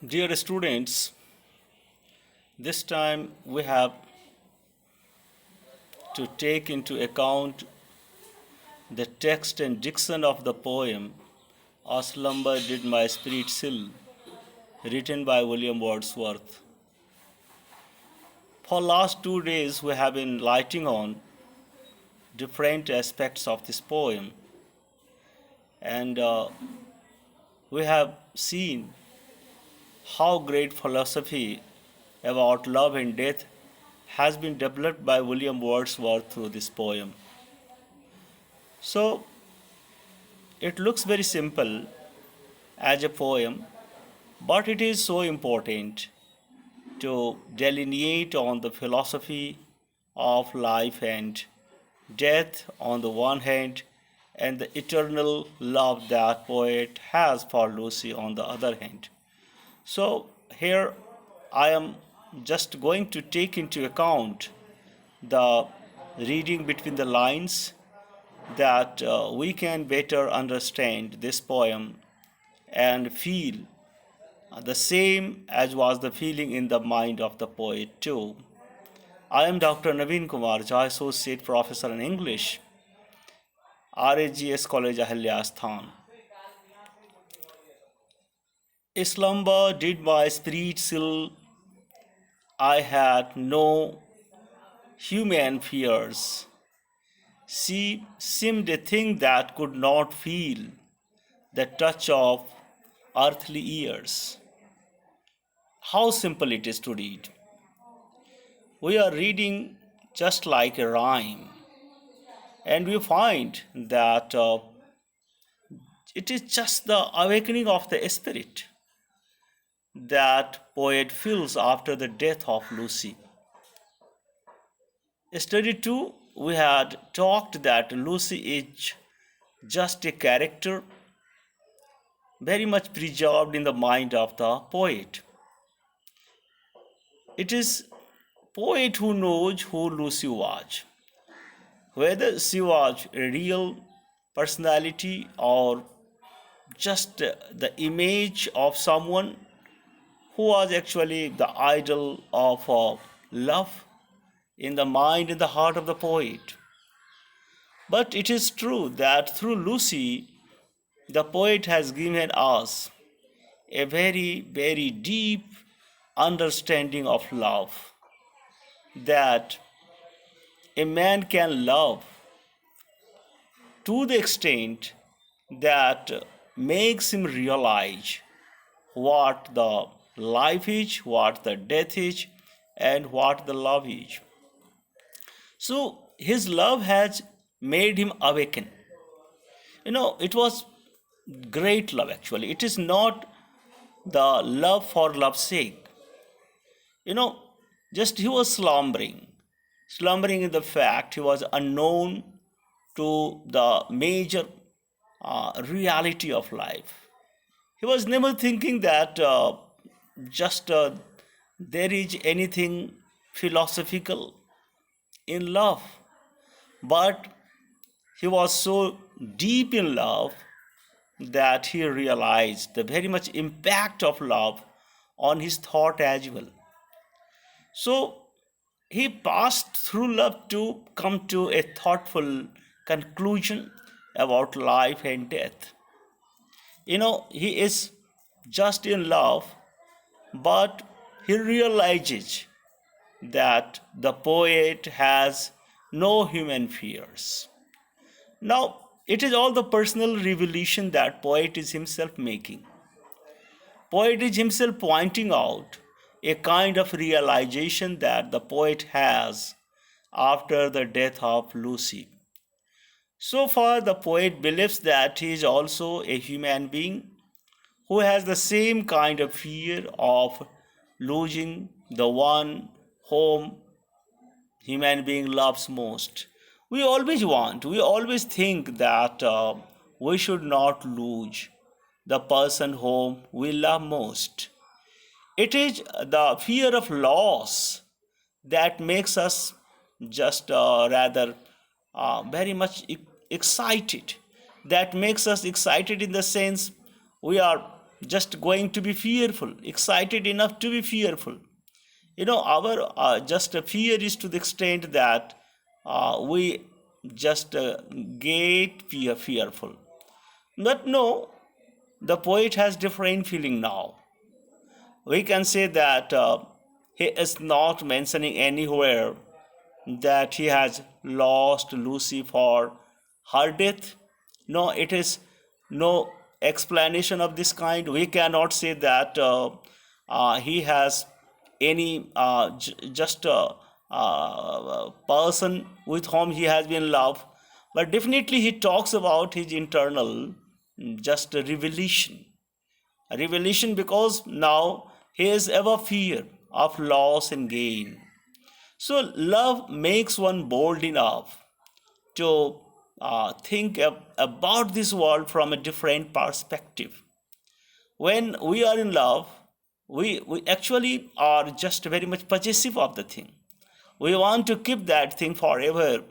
Dear students, this time we have to take into account the text and diction of the poem A Slumber Did My Spirit Still, written by William Wordsworth. For last 2 days we have been lighting on different aspects of this poem, and we have seen how great philosophy about love and death has been developed by William Wordsworth through this poem. So it looks very simple as a poem, but it is so important to delineate on the philosophy of life and death on the one hand, and the eternal love that poet has for Lucy on the other hand. So here I am just going to take into account the reading between the lines that we can better understand this poem and feel the same as was the feeling in the mind of the poet too. I am Dr. Naveen Kumar Jha, Associate Professor in English, RAGS College Ahilyasthan. A slumber did my spirit still, I had no human fears. She seemed a thing that could not feel the touch of earthly ears. How simple it is to read. We are reading just like a rhyme, and we find that it is just the awakening of the spirit that poet feels after the death of Lucy. Study 2, we had talked that Lucy is just a character very much preserved in the mind of the poet. It is poet who knows who Lucy was, whether she was a real personality or just the image of someone who was actually the idol of love in the mind and the heart of the poet. But it is true that through Lucy, the poet has given us a very, very deep understanding of love, that a man can love to the extent that makes him realize what the life is, what the death is, and what the love is. So his love has made him awaken. It was great love actually. It is not the love for love's sake. You know, just he was slumbering in the fact he was unknown to the major reality of life. He was never thinking that just there is anything philosophical in love, but he was so deep in love that he realized the very much impact of love on his thought as well. So he passed through love to come to a thoughtful conclusion about life and death. He is just in love, but he realizes that the poet has no human fears. Now, it is all the personal revelation that poet is himself making. Poet is himself pointing out a kind of realization that the poet has after the death of Lucy. So far, the poet believes that he is also a human being who has the same kind of fear of losing the one whom human being loves most. We always think that we should not lose the person whom we love most. It is the fear of loss that makes us just rather very much excited. That makes us excited in the sense we are just going to be fearful, excited enough to be fearful. Our just a fear is to the extent that we just get fearful. But no, the poet has different feeling now. We can say that he is not mentioning anywhere that he has lost Lucy for her death. No, it is no explanation of this kind. We cannot say that he has any just person with whom he has been loved, but definitely he talks about his internal just a revelation because now he is ever fear of loss and gain. So love makes one bold enough to think about this world from a different perspective. When we are in love, we actually are just very much possessive of the thing. We want to keep that thing forever,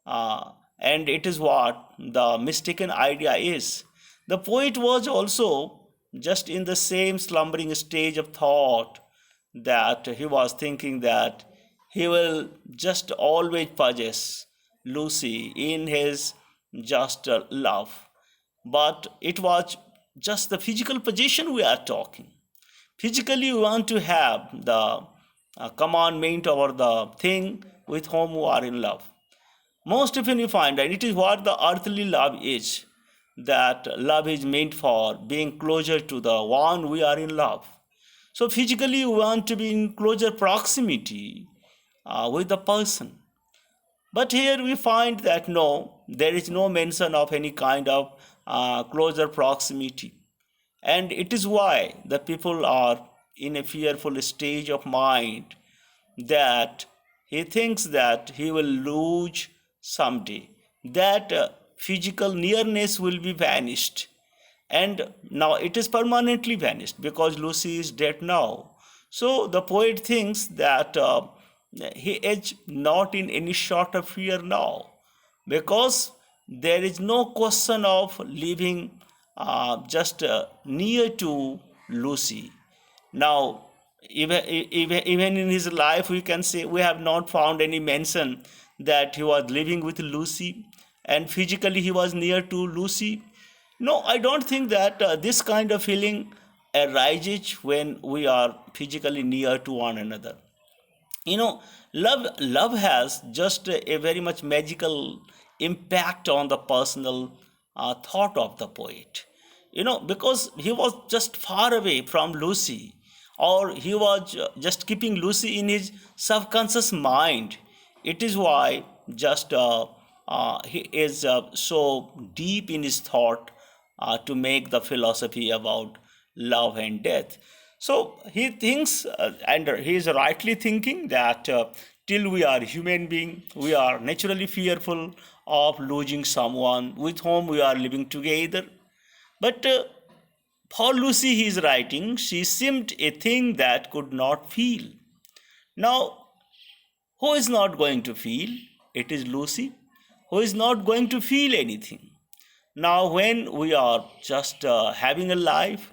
and it is what the mistaken idea is. The poet was also just in the same slumbering stage of thought, that he was thinking that he will just always possess Lucy in his just love. But it was just the physical possession we are talking. Physically, we want to have the commandment over the thing with whom we are in love. Most often you find that it is what the earthly love is, that love is meant for being closer to the one we are in love. So physically we want to be in closer proximity with the person. But here we find that no, there is no mention of any kind of closer proximity. And it is why the people are in a fearful stage of mind, that he thinks that he will lose someday, that physical nearness will be vanished. And now it is permanently vanished because Lucy is dead now. So the poet thinks that he is not in any sort of fear now, because there is no question of living just near to Lucy. Now, even in his life, we can say we have not found any mention that he was living with Lucy and physically he was near to Lucy. No, I don't think that this kind of feeling arises when we are physically near to one another. Love has just a very much magical impact on the personal thought of the poet. Because he was just far away from Lucy, or he was just keeping Lucy in his subconscious mind. It is why just he is so deep in his thought to make the philosophy about love and death. So he thinks, and he is rightly thinking, that till we are human being, we are naturally fearful of losing someone with whom we are living together. But for Lucy, he is writing, she seemed a thing that could not feel. Now, who is not going to feel? It is Lucy, who is not going to feel anything. Now, when we are just having a life,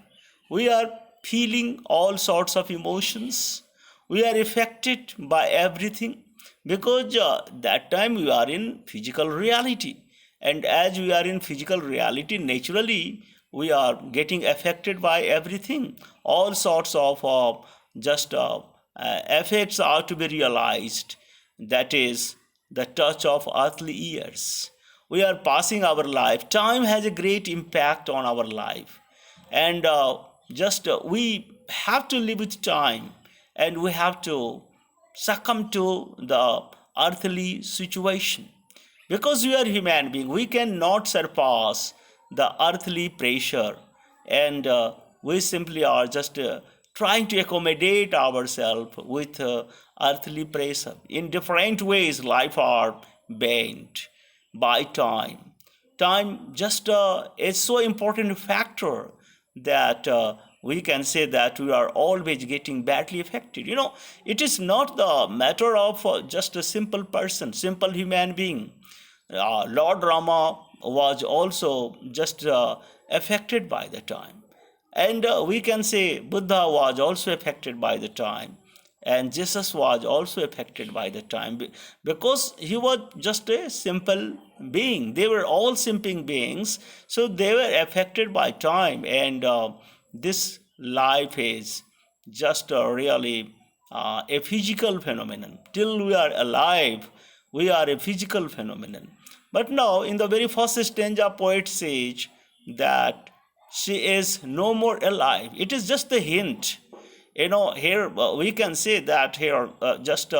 we are feeling all sorts of emotions. We are affected by everything because that time we are in physical reality. And as we are in physical reality, naturally, we are getting affected by everything. All sorts of just effects are to be realized. That is the touch of earthly years. We are passing our life. Time has a great impact on our life. And just we have to live with time, and we have to succumb to the earthly situation. Because we are human being, we cannot surpass the earthly pressure, and we simply are just trying to accommodate ourselves with earthly pressure. In different ways, life are bent by time. Time just is so important factor that we can say that we are always getting badly affected. It is not the matter of just a simple person, simple human being. Lord Rama was also just affected by the time. And we can say Buddha was also affected by the time, and Jesus was also affected by the time because he was just a simple being. They were all simple beings, so they were affected by time. And this life is just really a physical phenomenon. Till we are alive, we are a physical phenomenon. But now, in the very first stanza, poet says that she is no more alive. It is just a hint. Here we can say that here just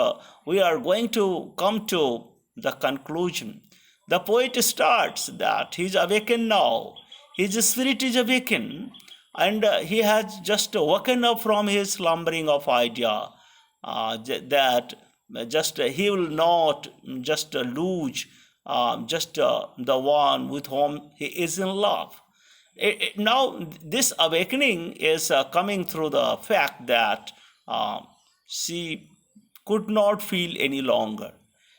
we are going to come to the conclusion. The poet starts that he is awakened now. His spirit is awakened, and he has just woken up from his slumbering of idea, that just he will not just lose just the one with whom he is in love. Now, this awakening is coming through the fact that she could not feel any longer.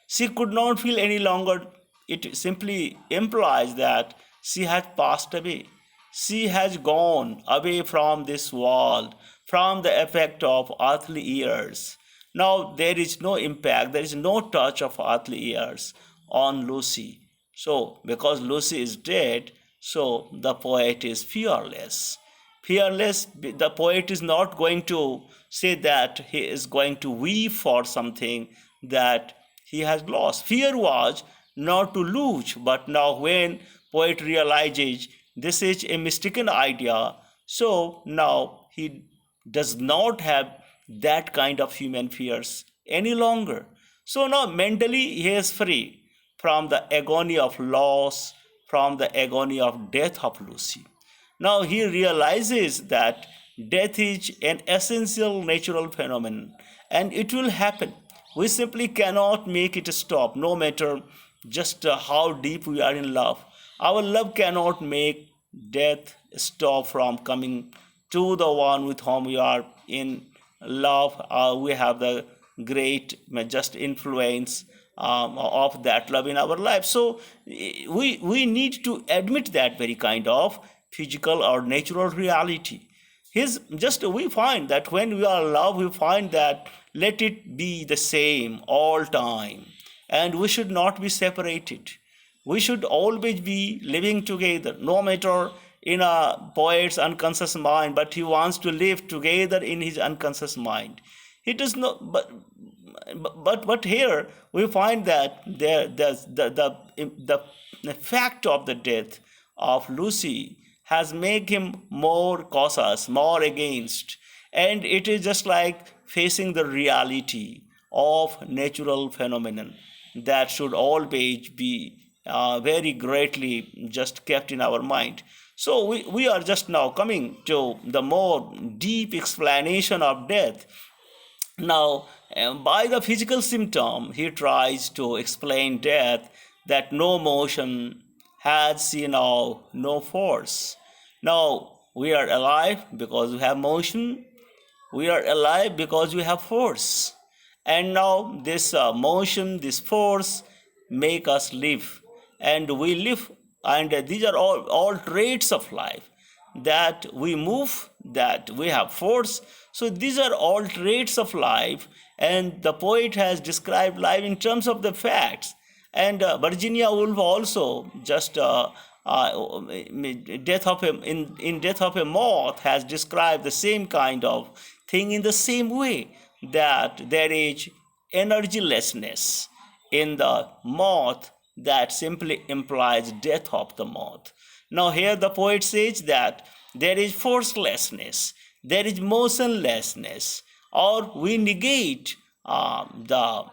She could not feel any longer. It simply implies that she has passed away. She has gone away from this world, from the effect of earthly years. Now there is no impact, there is no touch of earthly years on Lucy. So, because Lucy is dead, so the poet is fearless. Fearless, the poet is not going to say that he is going to weep for something that he has lost. Fear was not to lose, but now when poet realizes this is a mistaken idea, so now he does not have that kind of human fears any longer. So now mentally he is free from the agony of loss, from the agony of death of Lucy. Now he realizes that death is an essential natural phenomenon and it will happen. We simply cannot make it stop, no matter just how deep we are in love. Our love cannot make death stop from coming to the one with whom we are in love. We have the great just influence of that love in our life. So we need to admit that very kind of physical or natural reality. His just we find that when we are in love, we find that let it be the same all time, and we should not be separated. We should always be living together, no matter in a poet's unconscious mind, but he wants to live together in his unconscious mind. He does not, but here we find that the fact of the death of Lucy has made him more cautious, more against, and it is just like facing the reality of natural phenomenon that should always be very greatly just kept in our mind. So we are just now coming to the more deep explanation of death. Now, by the physical symptom, he tries to explain death that no motion has seen now no force. Now, we are alive because we have motion, we are alive because we have force. And now this motion, this force make us live. And we live, and these are all traits of life, that we move, that we have force. So these are all traits of life, and the poet has described life in terms of the facts. And Virginia Woolf also just death of a, in Death of a Moth has described the same kind of thing in the same way, that there is energylessness in the moth that simply implies death of the moth. Now here the poet says that there is forcelessness, there is motionlessness, or we negate the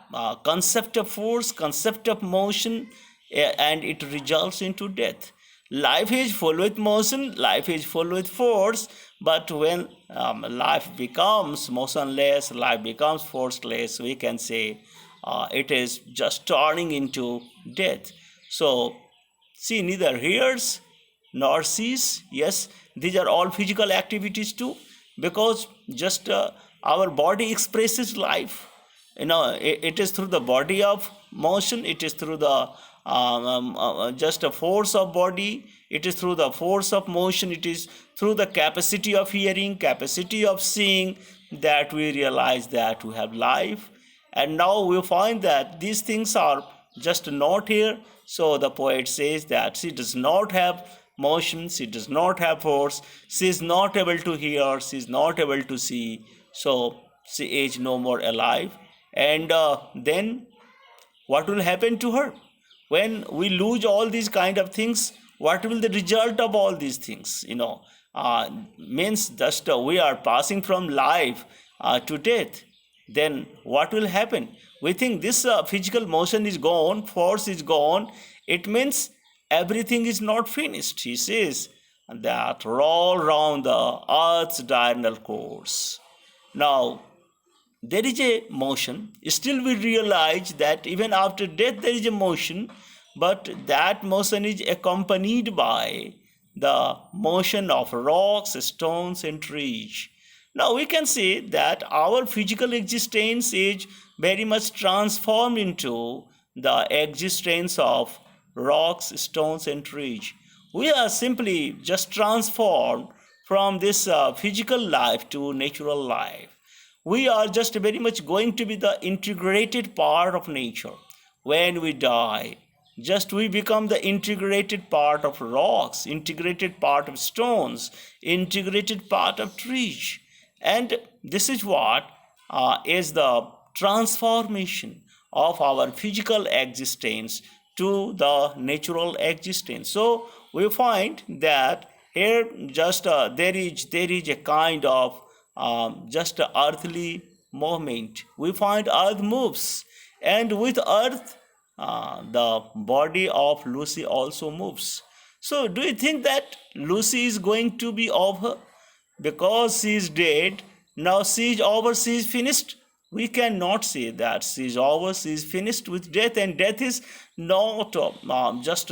concept of force, concept of motion, and it results into death. Life is full with motion, life is full with force, but when life becomes motionless, life becomes forceless, we can say it is just turning into death. So, see, neither hears nor sees. Yes, these are all physical activities too, because just our body expresses life. It is through the body of motion, it is through the just a force of body. It is through the force of motion. It is through the capacity of hearing, capacity of seeing, that we realize that we have life. And now we find that these things are just not here. So the poet says that she does not have motion, she does not have force, she is not able to hear, she is not able to see. So she is no more alive. And then what will happen to her when we lose all these kind of things? What will the result of all these things? Means just we are passing from life to death. Then what will happen? We think this physical motion is gone, force is gone. It means everything is not finished. He says that roll round the earth's diurnal course. Now there is a motion. Still, we realize that even after death, there is a motion, but that motion is accompanied by the motion of rocks, stones, and trees. Now, we can say that our physical existence is very much transformed into the existence of rocks, stones, and trees. We are simply just transformed from this physical life to natural life. We are just very much going to be the integrated part of nature. When we die, just we become the integrated part of rocks, integrated part of stones, integrated part of trees. And this is what is the transformation of our physical existence to the natural existence. So we find that here just there is a kind of just earthly movement. We find earth moves, and with earth, the body of Lucy also moves. So, do you think that Lucy is going to be over because she is dead? Now she is over, she is finished. We cannot say that she is over, she is finished with death, and death is not just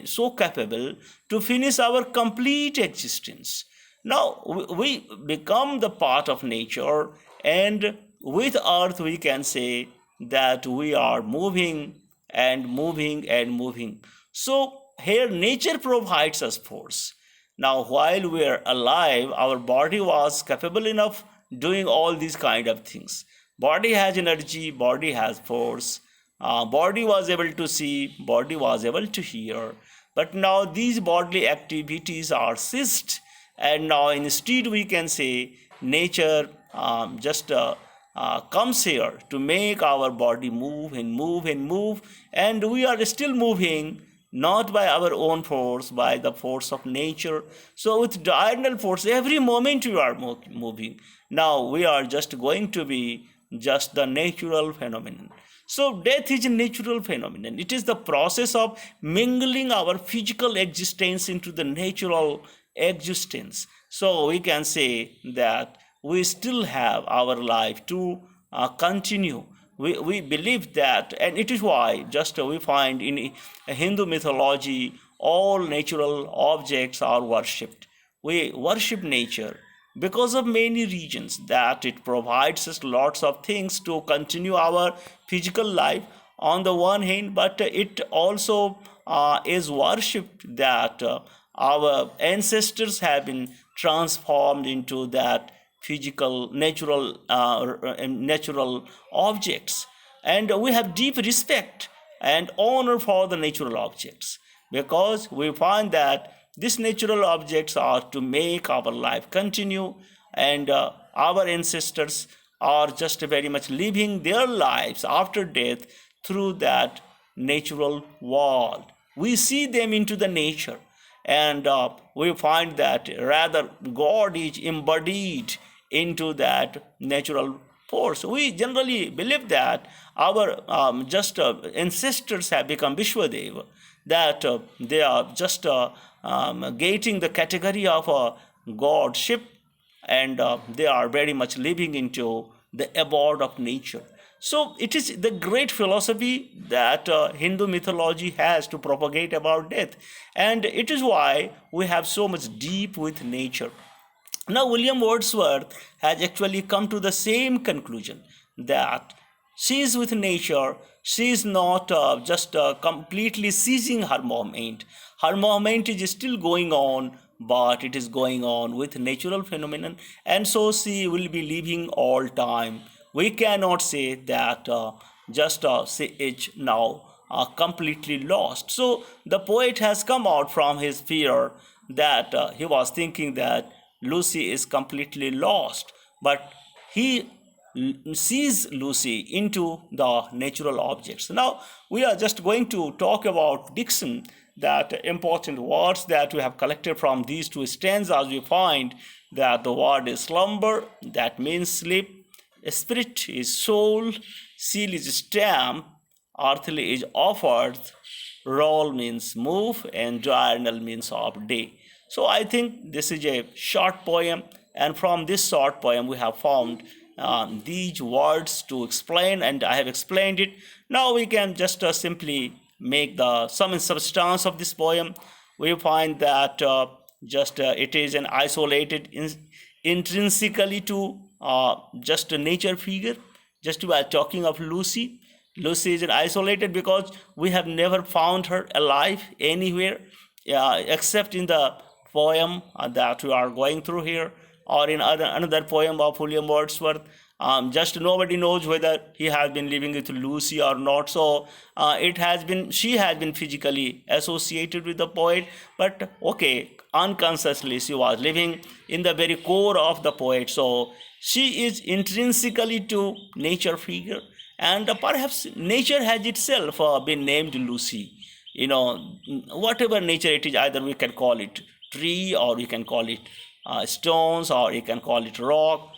so capable to finish our complete existence. Now we become the part of nature, and with earth we can say that we are moving and moving and moving. So here nature provides us force. Now while we are alive, our body was capable enough doing all these kind of things. Body has energy, body has force, body was able to see, body was able to hear. But now these bodily activities are ceased, and now instead we can say nature just comes here to make our body move and move and move, and we are still moving, not by our own force, by the force of nature. So with diurnal force, every moment we are moving. Now we are just going to be just the natural phenomenon. So death is a natural phenomenon. It is the process of mingling our physical existence into the natural existence. So we can say that we still have our life to continue. We believe that, and it is why just we find in Hindu mythology all natural objects are worshipped. We worship nature because of many reasons, that it provides us lots of things to continue our physical life on the one hand, but it also is worshipped that our ancestors have been transformed into that physical natural objects, and we have deep respect and honor for the natural objects, because we find that these natural objects are to make our life continue, and our ancestors are just very much living their lives after death through that natural world. We see them into the nature, and we find that rather God is embodied into that natural force. We generally believe that our just ancestors have become Vishwadeva, that they are just getting the category of a godship, and they are very much living into the abode of nature. So it is the great philosophy that Hindu mythology has to propagate about death, and it is why we have so much deep with nature. Now, William Wordsworth has actually come to the same conclusion, that She is with nature. She is not just completely seizing her moment. Her moment is still going on, but it is going on with natural phenomenon, and so she will be living all time. We cannot say that just she is now completely lost. So the poet has come out from his fear that he was thinking that Lucy is completely lost, but he sees Lucy into the natural objects. Now, we are just going to talk about diction, that important words that we have collected from these two stanzas. We find that the word is slumber, that means sleep, spirit is soul, seal is stamp, earthly is offered, roll means move, and diurnal means of day. So I think this is a short poem, and from this short poem we have found these words to explain, and I have explained it. Now we can just simply make the sum and substance of this poem. We find that just it is an isolated intrinsically to just a nature figure. Just we are talking of Lucy. Lucy is isolated because we have never found her alive anywhere except in the poem that we are going through here, or in another poem of William Wordsworth. Just nobody knows whether he has been living with Lucy or not. So she has been physically associated with the poet, but okay, unconsciously she was living in the very core of the poet. So she is intrinsically to nature figure, and perhaps nature has itself been named Lucy. You know, whatever nature it is, either we can call it tree, or we can call it stones, or you can call it rock.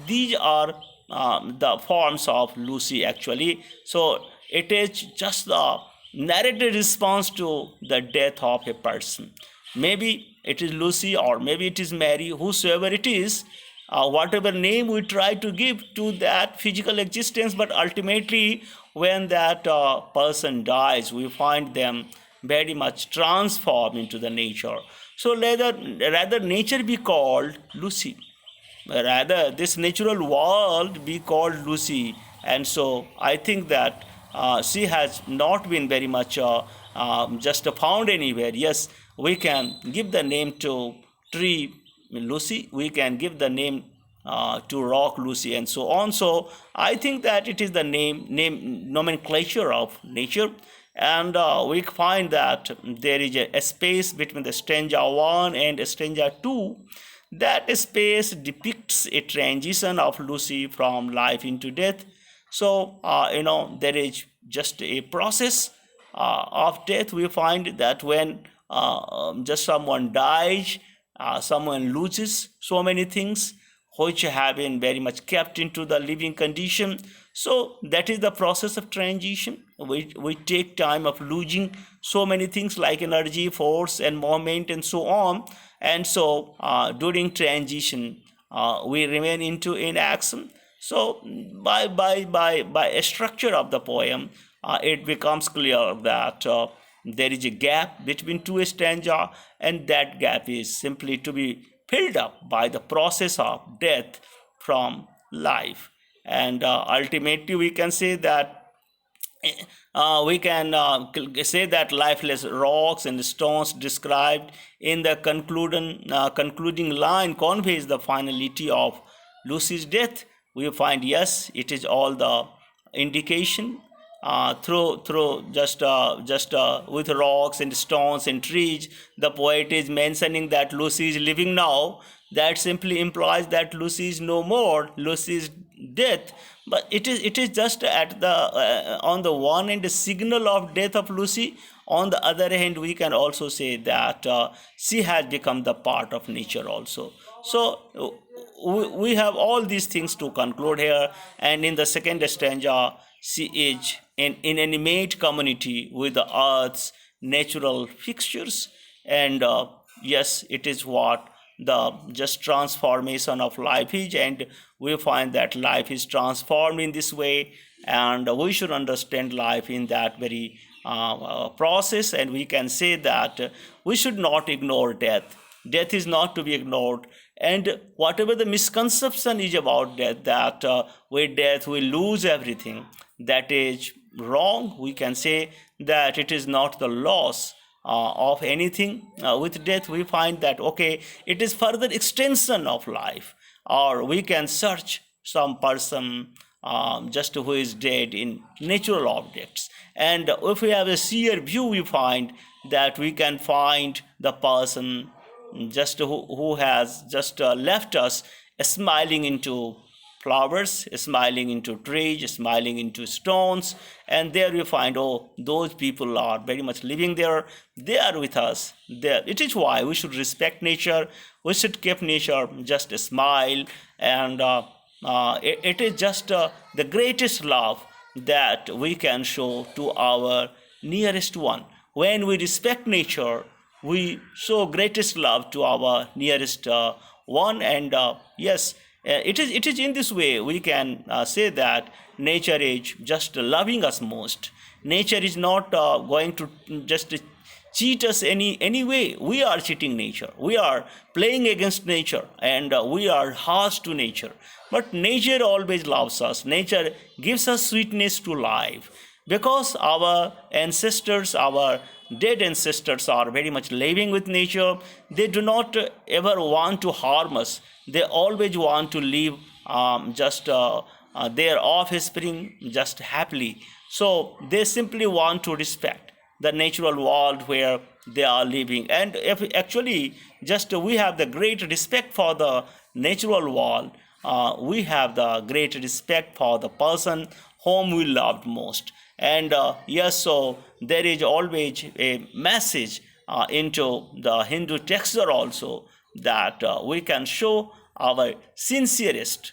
These are the forms of Lucy actually. So it is just the narrative response to the death of a person. Maybe it is Lucy, or maybe it is Mary, whosoever it is, whatever name we try to give to that physical existence, but ultimately when that person dies, we find them very much transformed into the nature. So rather nature be called Lucy, rather this natural world be called Lucy. And so I think that she has not been very much just found anywhere. Yes, we can give the name to tree Lucy, we can give the name to rock Lucy, and so on. So I think that it is the name nomenclature of nature. And we find that there is a space between the stanza 1 and stanza 2. That space depicts a transition of Lucy from life into death. So, there is just a process of death. We find that when just someone dies, someone loses so many things which have been very much kept into the living condition. So that is the process of transition. We take time of losing so many things like energy, force, and moment, and so on. And so during transition, we remain into inaction. So by a structure of the poem, it becomes clear that there is a gap between two stanza, and that gap is simply to be filled up by the process of death from life. And ultimately, we can say that say that lifeless rocks and stones described in the concluding line conveys the finality of Lucy's death. We find, yes, it is all the indication through just with rocks and stones and trees. The poet is mentioning that Lucy is living now. That simply implies that Lucy is no more. Lucy is death. But it is just at the on the one end a signal of death of Lucy. On the other hand, we can also say that she has become the part of nature also. So we have all these things to conclude here. And in the second stanza, she is an inanimate community with the earth's natural fixtures. And yes, it is what the just transformation of life is. And we find that life is transformed in this way, and we should understand life in that very process. And we can say that we should not ignore death. Death is not to be ignored. And whatever the misconception is about death, that with death we lose everything, that is wrong. We can say that it is not the loss of anything. With death, we find that okay, it is further extension of life, or we can search some person just who is dead in natural objects. And if we have a seer view, we find that we can find the person just who has just left us, smiling into flowers, smiling into trees, smiling into stones. And there you find, oh, those people are very much living there. They are with us. There. It is why we should respect nature. We should keep nature just a smile. And it is just the greatest love that we can show to our nearest one. When we respect nature, we show greatest love to our nearest one. And yes, it is in this way we can say that nature is just loving us most. Nature is not going to just cheat us any way. We are cheating nature, we are playing against nature, and we are harsh to nature. But nature always loves us. Nature gives us sweetness to life, because our ancestors, our dead ancestors, are very much living with nature. They do not ever want to harm us. They always want to live just their offspring just happily. So they simply want to respect the natural world where they are living. And if actually just we have the great respect for the natural world, we have the great respect for the person whom we loved most. And yes, so there is always a message into the Hindu texture also, that we can show our sincerest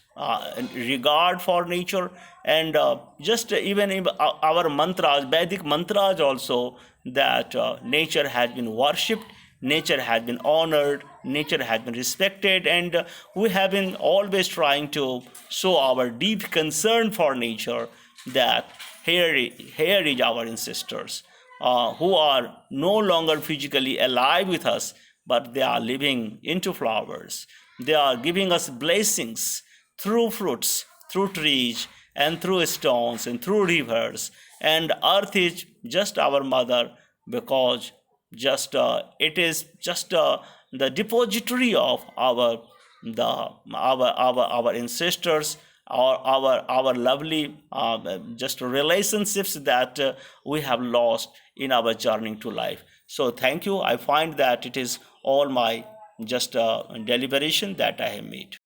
regard for nature. And just even in our mantras, Vedic mantras also, that nature has been worshipped, nature has been honored, nature has been respected. And we have been always trying to show our deep concern for nature, that here is our ancestors who are no longer physically alive with us, but they are living into flowers. They are giving us blessings through fruits, through trees, and through stones, and through rivers. And earth is just our mother, because just it is just the depository of our ancestors, our lovely just relationships that we have lost in our journey to life. So thank you. I find that it is all my just deliberation that I have made.